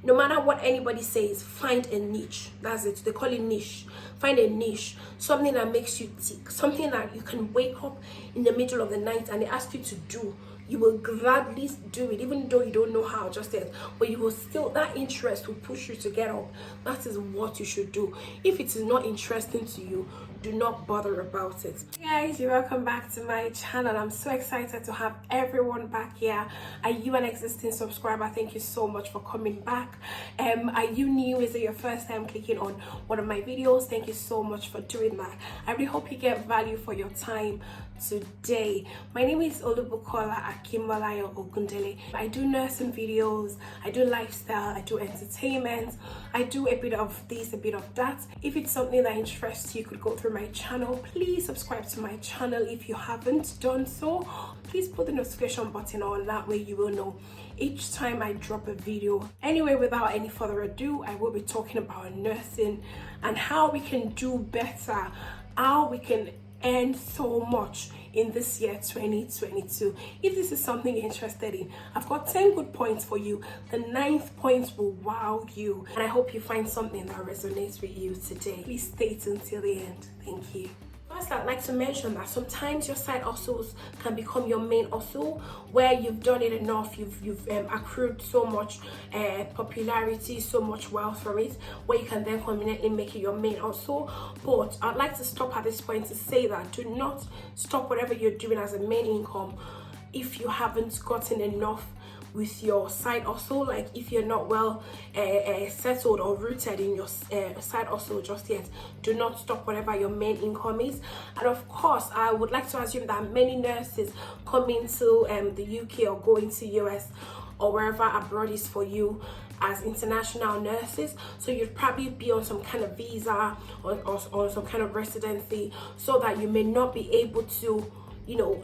No matter what anybody says, find a niche. That's it. They call it niche. Find a niche, something that makes you tick, something that you can wake up in the middle of the night and they ask you to do. You will gladly do it, even though you don't know how just yet, but you will still, that interest will push you to get up. That is what you should do. If it is not interesting to you, do not bother about it. Hey guys, you're welcome back to my channel. I'm so excited to have everyone back here. Are you an existing subscriber? Thank you so much for coming back. Are you new? Is it your first time clicking on one of my videos? Thank you so much for doing that. I really hope you get value for your time today. My name is Olubukola Akimalayo Ogundele. I do nursing videos, I do lifestyle, I do entertainment, I do a bit of this, a bit of that. If it's something that interests you, you could go through my channel. Please subscribe to my channel if you haven't done so. Please put the notification button on, that way you will know each time I drop a video. Anyway, without any further ado, I will be talking about nursing and how we can do better, how we can earn so much in this year 2022. If this is something you're interested in, I've got 10 good points for you. The 9th point will wow you, and I hope you find something that resonates with you today. Please stay tuned till the end. Thank you. First, I'd like to mention that sometimes your side hustles can become your main hustle, where you've done it enough, you've accrued so much popularity, so much wealth from it, where you can then conveniently make it your main hustle. But I'd like to stop at this point to say that do not stop whatever you're doing as a main income if you haven't gotten enough with your side hustle. Like if you're not well settled or rooted in your side hustle just yet, do not stop whatever your main income is. And of course, I would like to assume that many nurses come into the UK or go into US or wherever abroad is for you as international nurses, so you'd probably be on some kind of visa or some kind of residency, so that you may not be able to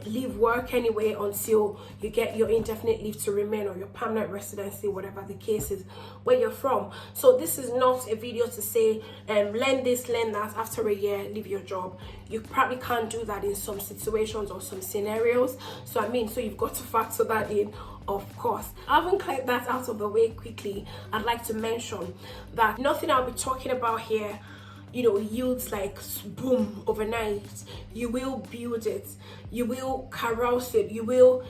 leave work anyway until you get your indefinite leave to remain or your permanent residency, whatever the case is where you're from. So this is not a video to say learn this, learn that, after a year leave your job. You probably can't do that in some situations or some scenarios. So you've got to factor that in. Of course, having cleared that out of the way quickly, I'd like to mention that nothing I'll be talking about here yields like boom overnight. You will build it, you will carouse it, you will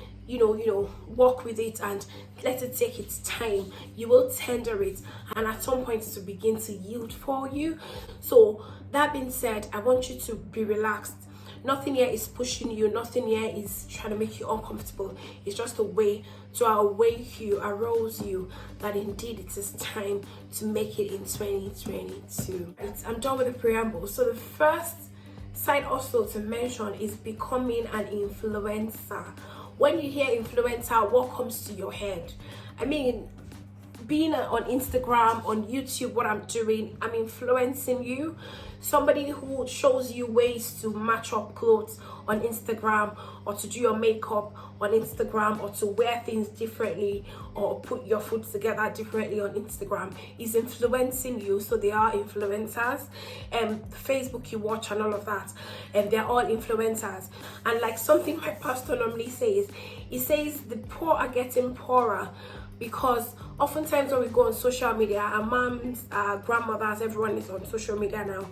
work with it and let it take its time. You will tender it, and at some point it will begin to yield for you. So that being said, I want you to be relaxed. Nothing here is pushing you, nothing here is trying to make you uncomfortable. It's just a way to awake you, arouse you that indeed it is time to make it in 2022. I'm done with the preamble. So the first side hustle to mention is becoming an influencer. When you hear influencer, what comes to your head? Being on Instagram, on YouTube, what I'm doing, I'm influencing you. Somebody who shows you ways to match up clothes on Instagram, or to do your makeup on Instagram, or to wear things differently, or put your food together differently on Instagram, is influencing you. So they are influencers. Facebook you watch and all of that, and they're all influencers. And like something my pastor normally says, he says the poor are getting poorer, because oftentimes when we go on social media, our moms, our grandmothers, everyone is on social media now,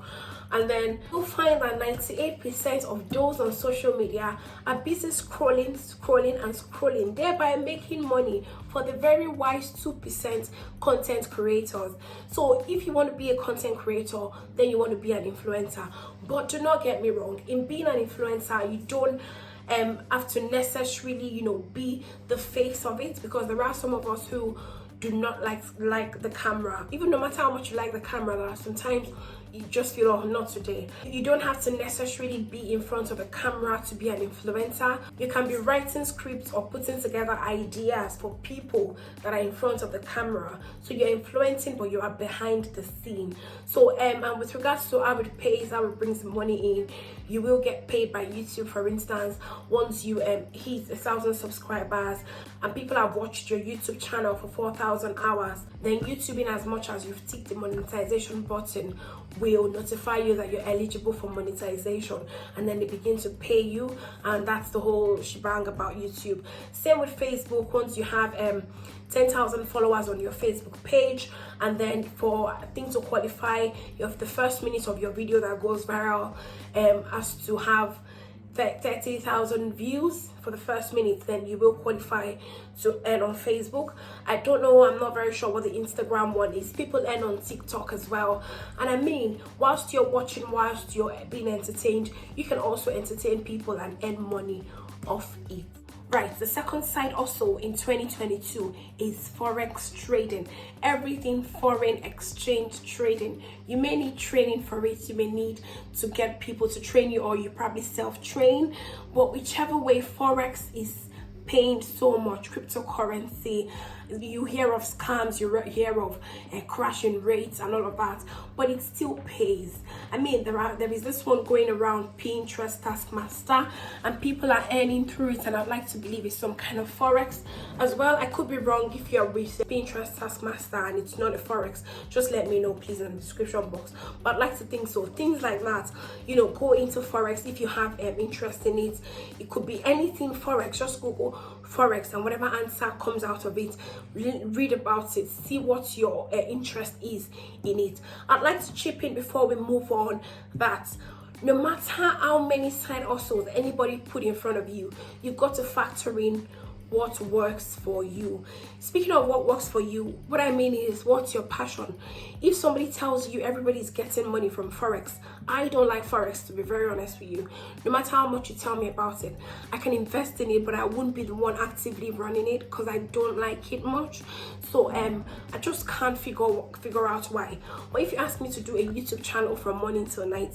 and then you'll find that 98% of those on social media are busy scrolling, thereby making money for the very wise 2% content creators. So if you want to be a content creator, then you want to be an influencer. But do not get me wrong, in being an influencer, you don't have to necessarily be the face of it, because there are some of us who do not like the camera. Even no matter how much you like the camera, there are sometimes you just feel, oh, not today. You don't have to necessarily be in front of a camera to be an influencer. You can be writing scripts or putting together ideas for people that are in front of the camera. So you're influencing, but you are behind the scene. So and with regards to how it pays, how it brings money in, you will get paid by YouTube, for instance, once you hit 1,000 subscribers and people have watched your YouTube channel for 4,000 hours. Then YouTube, in as much as you've ticked the monetization button, will notify you that you're eligible for monetization, and then they begin to pay you, and that's the whole shebang about YouTube. Same with Facebook. Once you have 10,000 followers on your Facebook page, and then for things to qualify, you have the first minute of your video that goes viral has to have 30,000 views for the first minute, then you will qualify to earn on Facebook. I don't know, I'm not very sure what the Instagram one is. People earn on TikTok as well. And I mean, whilst you're watching, whilst you're being entertained, you can also entertain people and earn money off it. Right, the second side also in 2022 is Forex trading. Everything foreign exchange trading. You may need training for it. You may need to get people to train you, or you probably self-train. But whichever way, Forex is paying so much. Cryptocurrency, you hear of scams, you hear of crashing rates and all of that, but it still pays. I mean, there is this one going around, Pinterest Taskmaster, and people are earning through it, and I'd like to believe it's some kind of Forex as well. I could be wrong. If you're with Pinterest Taskmaster and it's not a Forex, just let me know please in the description box, but I'd like to think so. Things like that, you know, go into Forex if you have interest in it. It could be anything Forex. Just Google Forex, and whatever answer comes out of it, read about it, see what your interest is in it. I'd like to chip in before we move on that no matter how many side hustles anybody put in front of you, you've got to factor in what works for you. Speaking of what works for you, what I mean is, what's your passion? If somebody tells you everybody's getting money from Forex, I don't like Forex, to be very honest with you. No matter how much you tell me about it, I can invest in it, but I wouldn't be the one actively running it because I don't like it much. So I just can't figure out why. But if you ask me to do a YouTube channel from morning till night,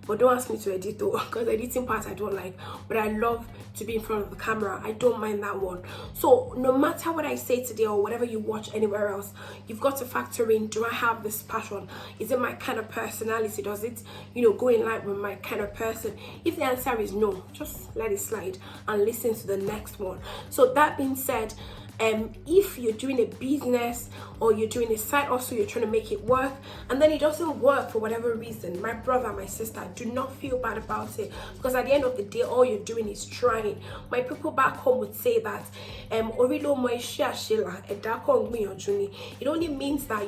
but don't ask me to edit though, because editing part I don't like, but I love to be in front of the camera. I don't mind that one. So no matter what I say today or whatever you watch anywhere else, you've got to factor in, do I have this passion? Is it my kind of personality? Does it, you know, go in line with my kind of person? If the answer is no, just let it slide and listen to the next one. So that being said, if you're doing a business or you're doing a side hustle, you're trying to make it work, and then it doesn't work for whatever reason, my brother, my sister, do not feel bad about it, because at the end of the day, all you're doing is trying. My people back home would say that it only means that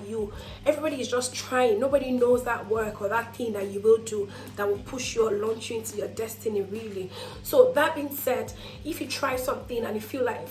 everybody is just trying. Nobody knows that work or that thing that you will do that will push you or launch you into your destiny, really. So that being said, if you try something and you feel like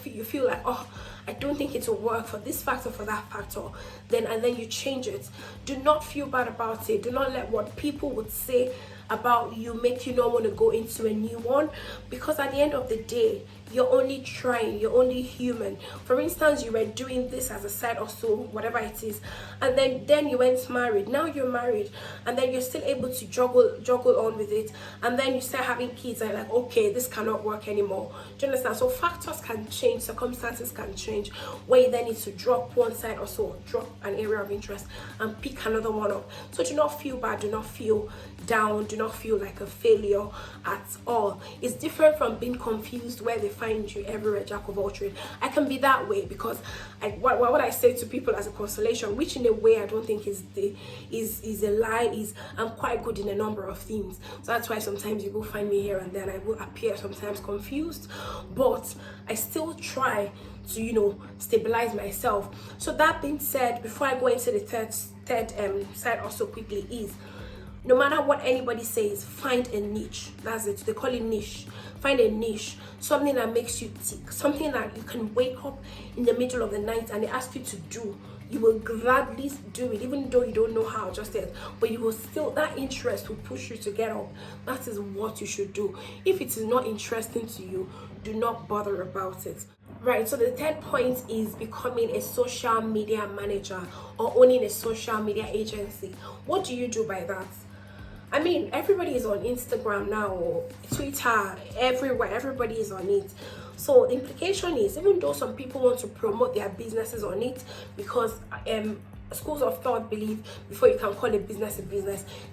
oh, I don't think it will work for this factor, for that factor, and then you change it, do not feel bad about it. Do not let what people would say about you make you not want to go into a new one, because at the end of the day, you're only trying, you're only human. For instance, you were doing this as a side hustle, whatever it is, and then you went married. Now you're married, and then you're still able to juggle on with it, and then you start having kids and you're like, okay, this cannot work anymore. Do you understand? So factors can change, circumstances can change, where you then need to drop one side or so, drop an area of interest and pick another one up. So do not feel bad, do not feel down, do not feel like a failure at all. It's different from being confused, where they find you everywhere, jack of all trades. I can be that way because what I say to people as a consolation, which in a way I don't think is a lie, is I'm quite good in a number of things. So that's why sometimes you will find me here and then I will appear sometimes confused, but I still try to, you know, stabilize myself. So that being said, before I go into the third side also quickly, is no matter what anybody says, find a niche. That's it. They call it niche. Find a niche, something that makes you tick, something that you can wake up in the middle of the night and they ask you to do. You will gladly do it, even though you don't know how just yet, but you will still, that interest will push you to get up. That is what you should do. If it is not interesting to you, do not bother about it. Right, so the third point is becoming a social media manager or owning a social media agency. What do you do by that? I mean, everybody is on Instagram now, or Twitter, everywhere, everybody is on it. So the implication is, even though some people want to promote their businesses on it, because schools of thought believe before you can call a business,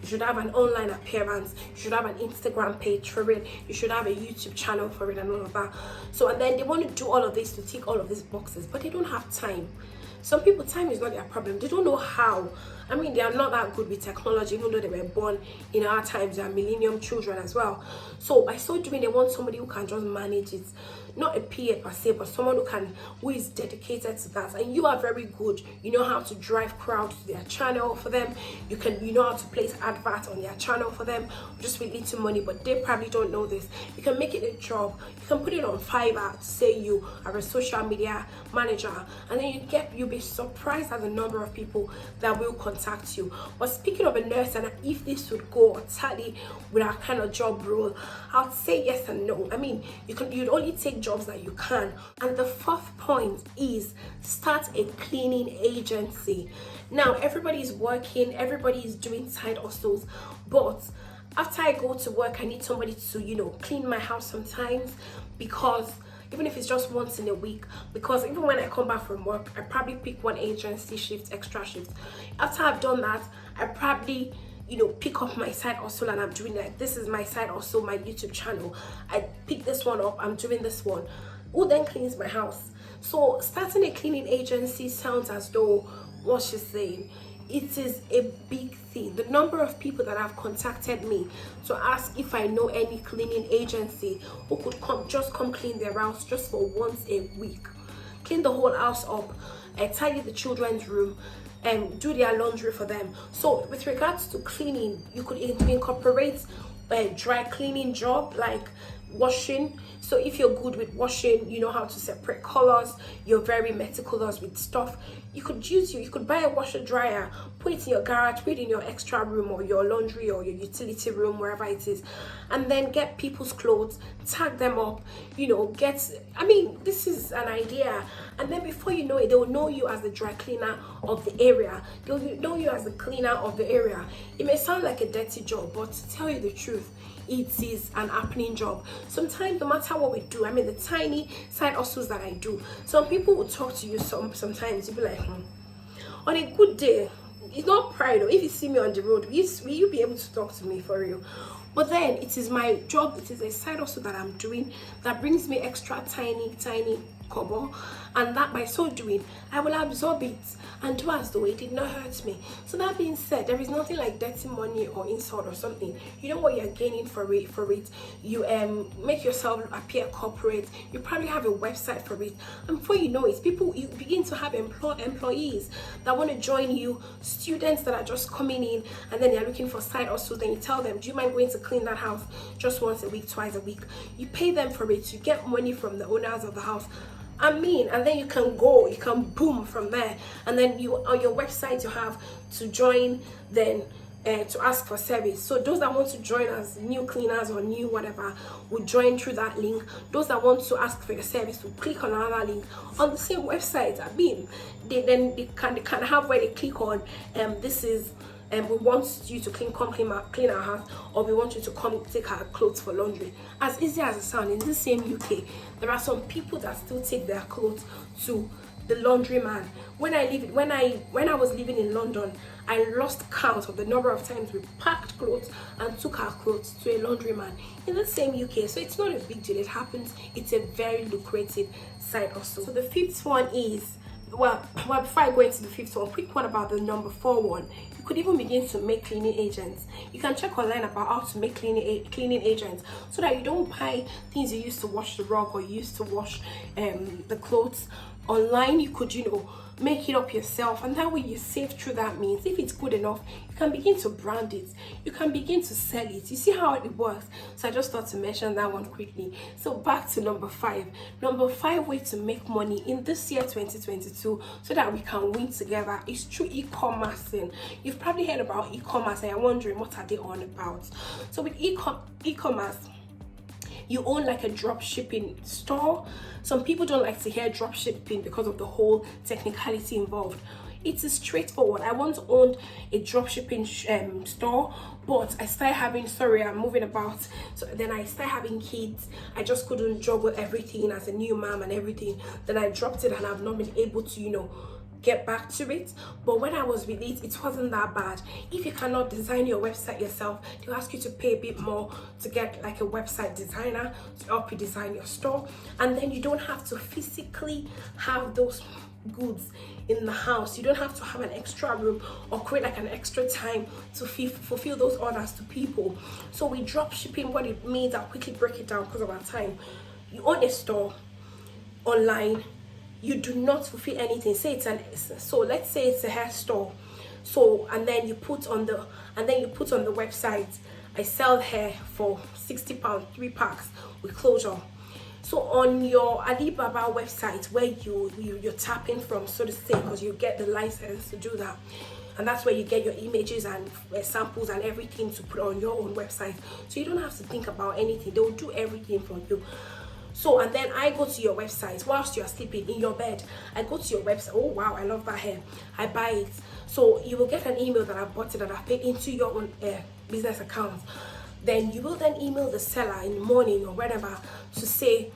you should have an online appearance, you should have an Instagram page for it, you should have a YouTube channel for it and all of that. So, and then they want to do all of this to tick all of these boxes, but they don't have time. Some people, time is not their problem. They don't know how. I mean, they are not that good with technology, even though they were born in our times. They are millennium children as well. So by so doing, they want somebody who can just manage it. Not a PA per se, but someone who is dedicated to that. And you are very good. You know how to drive crowd to their channel for them. You know how to place adverts on their channel for them, just with little money, but they probably don't know this. You can make it a job. You can put it on Fiverr to say you are a social media manager, and then you'll be surprised at the number of people that will contact you. But speaking of a nurse, and if this would go or tally with our kind of job role, I'd say yes and no. I mean, you'd only take jobs that you can. And the fourth point is start a cleaning agency. Now everybody's working, everybody's doing side hustles, but after I go to work, I need somebody to clean my house sometimes, because even if it's just once in a week, because even when I come back from work, I probably pick one agency shift, extra shift. After I've done that, I probably pick up my side hustle, and I'm doing that. This is my side hustle, my YouTube channel. I pick this one up, I'm doing this one. Who then cleans my house? So starting a cleaning agency sounds as though what she's saying, it is a big thing. The number of people that have contacted me to ask if I know any cleaning agency who could come clean their house just for once a week, clean the whole house up, tidy the children's room, and do their laundry for them. So with regards to cleaning, you could incorporate a dry cleaning job like washing. So if you're good with washing, you know how to separate colors, you're very meticulous with stuff, you could buy a washer dryer, put it in your garage, put it in your extra room or your laundry or your utility room, wherever it is, and then get people's clothes, tag them up, this is an idea. And then before you know it, they'll know you as the dry cleaner of the area. They'll know you as the cleaner of the area. It may sound like a dirty job, but to tell you the truth, it is an happening job. Sometimes, no matter what we do, the tiny side hustles that I do, some people will talk to you sometimes, you'll be like, on a good day, it's not pride, or if you see me on the road, will you be able to talk to me for real? But then it is my job, it is a side hustle that I'm doing that brings me extra tiny kobo, and that by so doing I will absorb it and do as though it did not hurt me. So that being said, there is nothing like dirty money or insult or something. You know what you're gaining for it. You make yourself appear corporate. You probably have a website for it, and before you know it, you begin to have employees that want to join you, students that are just coming in, and then they're looking for side hustle. Then you tell them, do you mind going to clean that house just once a week, twice a week? You pay them for it, you get money from the owners of the house, and then you can boom from there. And then on your website you have to join, then to ask for service. So those that want to join as new cleaners or new whatever will join through that link. Those that want to ask for your service will click on another link on the same website. They can have where they click on this is we want you to come clean our house, or we want you to come take our clothes for laundry. As easy as it sounds, in this same UK, there are some people that still take their clothes to the laundryman. When I was living in London, I lost count of the number of times we packed clothes and took our clothes to a laundryman in the same UK. So it's not a big deal. It happens. It's a very lucrative side hustle. So the fifth one is, well, before I go into the fifth one, quick one about the number 4 one. You could even begin to make cleaning agents. You can check online about how to make cleaning agents, so that you don't buy things you use to wash the rug or you use to wash the clothes online. You could make it up yourself, and that way you save through that means. If it's good enough, you can begin to brand it, you can begin to sell it. You see how it works. So I just thought to mention that one quickly. So back to number 5 way to make money in this year 2022, so that we can win together, is through e-commerce. You've probably heard about e-commerce and you're wondering, what are they on about? So with e-commerce, you own like a drop shipping store. Some people don't like to hear drop shipping because of the whole technicality involved. It is straightforward. I once owned a drop shipping store, but I started having, I'm moving about, so then I started having kids. I just couldn't juggle everything as a new mom and everything. Then I dropped it, and I've not been able to get back to it. But when I was with it wasn't that bad. If you cannot design your website yourself, they'll ask you to pay a bit more to get like a website designer to help you design your store, and then you don't have to physically have those goods in the house. You don't have to have an extra room or create like an extra time to fulfill those orders to people. So with drop shipping, what it means, I'll quickly break it down because of our time. You own a store online, you do not fulfill anything. So let's say it's a hair store. So and then you put on the website, I sell hair for £60, 3 packs with closure. So on your Alibaba website, where you're tapping from, so to say, because you get the license to do that, and that's where you get your images and samples and everything to put on your own website. So you don't have to think about anything. They will do everything for you. So, and then I go to your website whilst you're sleeping in your bed. I go to your website. Oh wow, I love that hair. I buy it. So you will get an email that I've bought it, that I've paid into your own business account. Then you will then email the seller in the morning or whenever to say,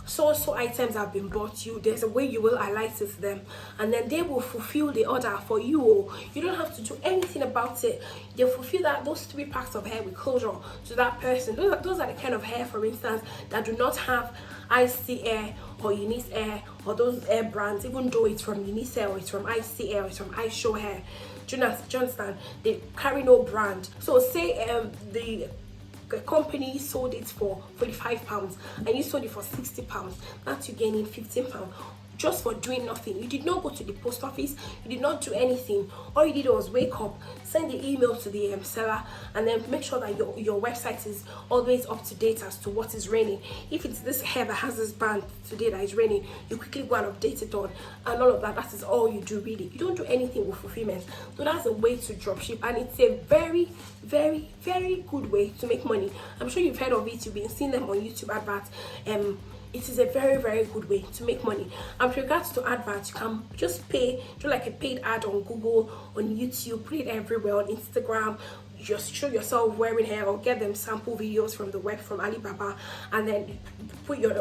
so items have been bought you. There's a way you will highlight it to them, and then they will fulfill the order for you. You don't have to do anything about it. They'll fulfill those 3 packs of hair with closure to that person. Those are the kind of hair, for instance, that do not have IC Air or Eunice Air or those hair brands, even though it's from Eunice Air or it's from IC Air or it's from iShow Hair. Do you understand? They carry no brand. So say the company sold it for £45 and you sold it for £60, that's you gaining £15 just for doing nothing. You did not go to the post office, you did not do anything. All you did was wake up, send the email to the seller, and then make sure that your website is always up to date as to what is raining. If it's this hair that has this band today that is raining, you quickly go and update it on, and all of that. That is all you do, really. You don't do anything with fulfillment. So that's a way to dropship, and it's a very, very, very good way to make money. I'm sure you've heard of it. You've been seeing them on YouTube adverts. It is a very, very good way to make money. And with regards to adverts, you can just do like a paid ad on Google, on YouTube, put it everywhere, on Instagram. Just show yourself wearing hair or get them sample videos from the web, from Alibaba, and then put your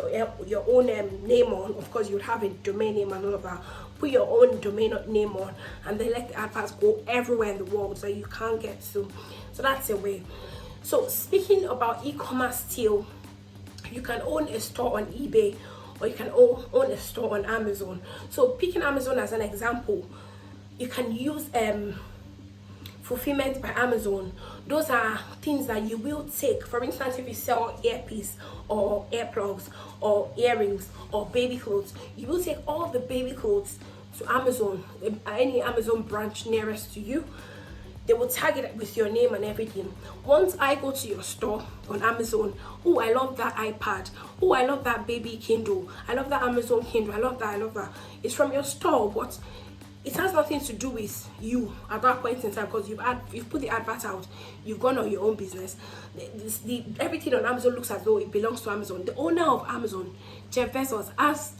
own name on. Of course, you would have a domain name and all of that. Put your own domain name on, and then let the adverts go everywhere in the world so you can't get to. So that's a way. So speaking about e-commerce still, you can own a store on eBay, or you can own a store on Amazon. So picking Amazon as an example, you can use fulfillment by Amazon. Those are things that you will take. For instance, if you sell earpiece or earplugs or earrings or baby clothes, you will take all the baby clothes to Amazon, any Amazon branch nearest to you. They will tag it with your name and everything. Once I go to your store on Amazon, oh, I love that iPad. Oh, I love that baby Kindle. I love that Amazon Kindle. I love that. It's from your store, but it has nothing to do with you at that point in time, because you've put the advert out, you've gone on your own business. Everything on Amazon looks as though it belongs to Amazon. The owner of Amazon, Jeff Bezos,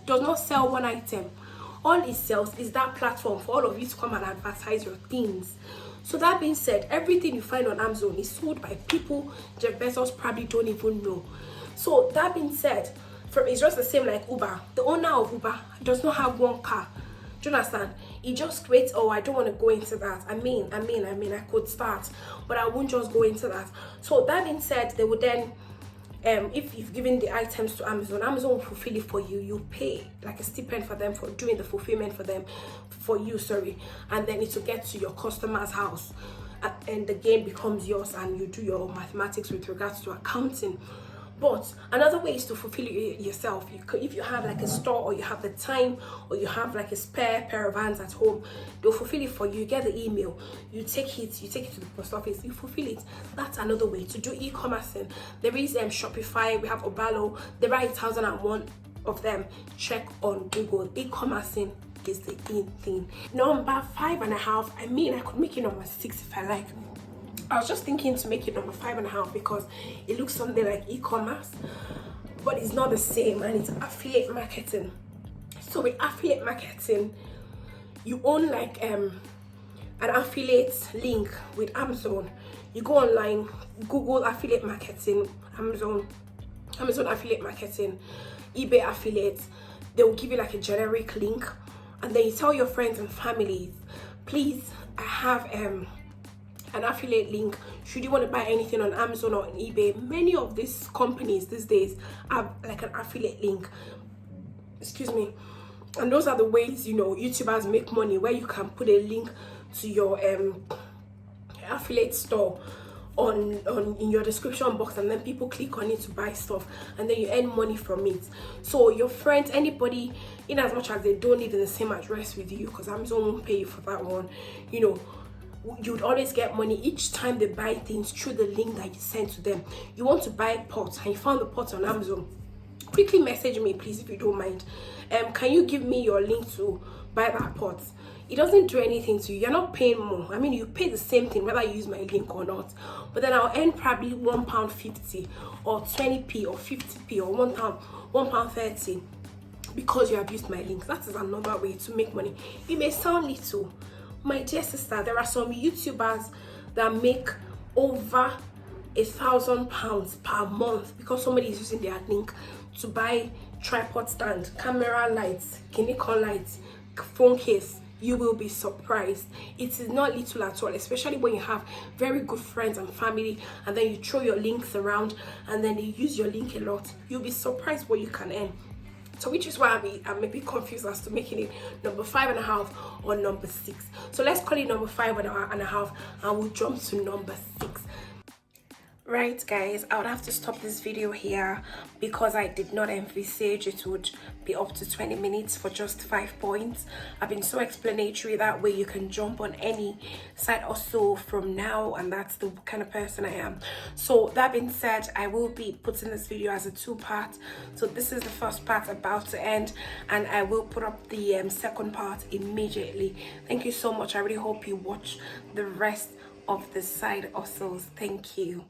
does not sell one item. All he sells is that platform for all of you to come and advertise your things. So that being said, everything you find on Amazon is sold by people Jeff Bezos probably don't even know. So that being said, it's just the same like Uber. The owner of Uber does not have one car. Do you understand? He just creates, oh, I don't want to go into that. I mean, I could start, but I won't just go into that. So that being said, they would then, if you've given the items to Amazon, Amazon will fulfill it for you. You pay like a stipend for them for doing the fulfillment for you, and then it will get to your customer's house, and the game becomes yours, and you do your mathematics with regards to accounting. But another way is to fulfill it yourself. If you have like a store, or you have the time, or you have like a spare pair of hands at home, they'll fulfill it for you. You get the email, you take it to the post office, you fulfill it. That's another way to do e-commerce. There is Shopify, we have Obalo. There are 1,001 of them. Check on Google. E-commerce is the in thing. Number 5.5. I mean, I could make it number 6 if I like. I was just thinking to make it number 5.5 because it looks something like e-commerce, but it's not the same, and it's affiliate marketing. So with affiliate marketing, you own like an affiliate link with Amazon. You go online, Google affiliate marketing, Amazon affiliate marketing, eBay affiliate. They will give you like a generic link, and then you tell your friends and families, please, I have an affiliate link. Should you want to buy anything on Amazon or on eBay, many of these companies these days have like an affiliate link. Excuse me. And those are the ways, you know, YouTubers make money, where you can put a link to your affiliate store on in your description box, and then people click on it to buy stuff, and then you earn money from it. So your friends, anybody, in as much as they don't live in the same address with you, because Amazon won't pay you for that one, you know, you'd always get money each time they buy things through the link that you send to them. You want to buy a pot and you found the pot on Amazon, quickly message me please, if you don't mind. Can you give me your link to buy that pot? It doesn't do anything to you. You're not paying more. I mean, you pay the same thing whether you use my link or not, but then I'll earn probably £1.50 or 20p or 50p or £1.30 because you have used my link. That is another way to make money. It may sound little, my dear sister. There are some YouTubers that make over £1,000 per month because somebody is using their link to buy tripod stand, camera lights, Nikon lights, phone case. You will be surprised. It is not little at all, especially when you have very good friends and family, and then you throw your links around and then they use your link a lot. You'll be surprised what you can earn. So which is why I'm a bit confused as to making it number 5.5 or number 6. So let's call it number 5.5, and we'll jump to number 6. Right guys, I would have to stop this video here because I did not envisage it would be up to 20 minutes for just 5 points. I've been so explanatory, that way you can jump on any side or so from now, and that's the kind of person I am. So that being said, I will be putting this video as a 2-part. So this is the first part about to end, and I will put up the second part immediately. Thank you so much. I really hope you watch the rest of the side hustles. Thank you.